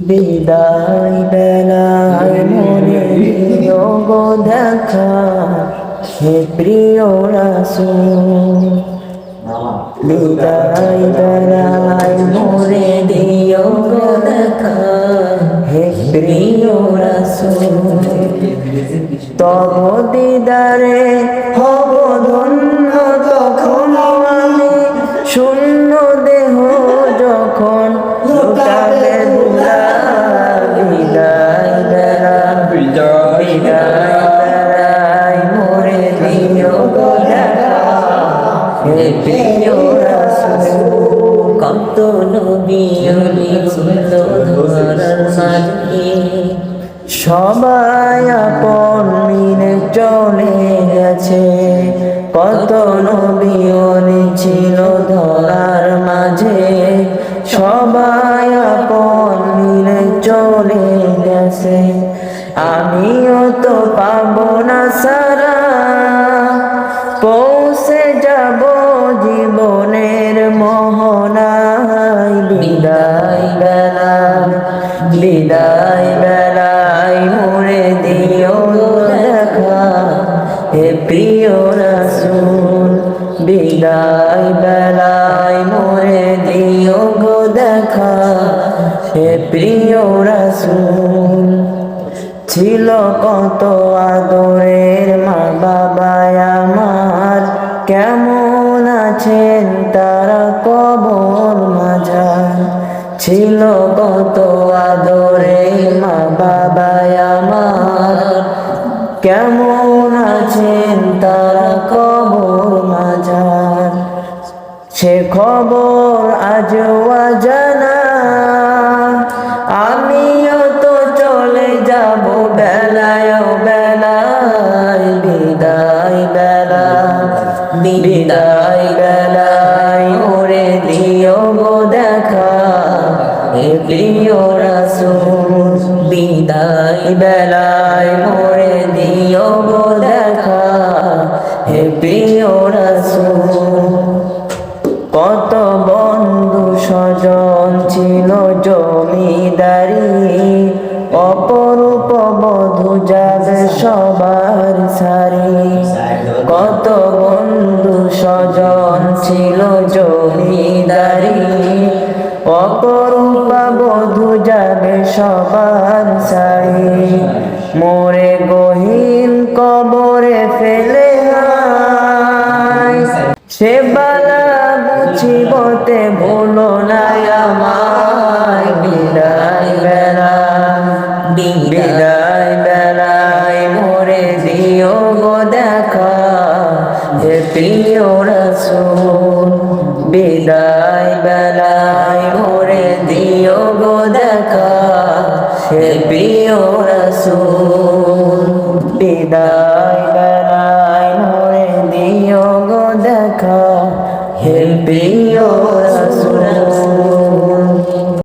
বিদায় বেলায় মনে দিও গো দেখা, হে প্রিয় রাসূল। বিদায় বেলায় মনে দিও গো দেখা, হে প্রিয় রাসূল। তব দিদারে হব ধন্য তখন আমি, শূন্য দেহ যখন লুটাবে ধুলা। বিদায় বেলায় মোরে দিও গো দেখা, হে প্রিয় রাসূল। কত নবী ওলি ছিল ধরার মাঝে, সবাই আপন মিলে চলে গেছে। কত নবী ওলি ছিল ধরার মাঝে, সবাই আপন মিলে চলে গেছে। আমিও তো পাবো না সারা, পৌঁছে যাব জীবনের মোহনায়। বিদায় বেলায় মোরে দিও দেখা, হে প্রিয় রাসূল। বিদায় বেলায় মোরে দিও গো দেখা, হে প্রিয় রাসূল। ছিল কত আদরের মা বাবা আমার, কেমন আছেন তারা কবর মাঝার। ছিল কত আদরের মা বাবা আমার, কেমন আছেন তারা কবর মাঝার। সে খবর আজও অজানা, আমিও তো চলে যাব বেলায় বেলায়। বিদায় বেলায় মোরে দিও গো দেখা, হে প্রিয় রাসূল। বিদায় বেলায় মোরে দিও গো দেখা, হে প্রিয় রাসূল। কত বন্ধু স্বজন ছিল জমিদারি, অপরূপ বধূ যাবে সবার সারি। কত বন্ধু স্বজন ছিল জমিদারি, অপরূপ বধূ যাবে সবার সারি। মোরে গহীন কবরে ফেলে আয়, সে বালা বুঝিবতে ভুলো না আমায়। বিদায় বেলায় মোরে দিও গো দেখা, হে প্রিয় রাসূল। বিদায় বেলায় মোরে দিও গো দেখা, হে প্রিয় রাসূল। বিদায় বেলায় মোরে দিও গো দেখা, হে প্রিয় রাসূল।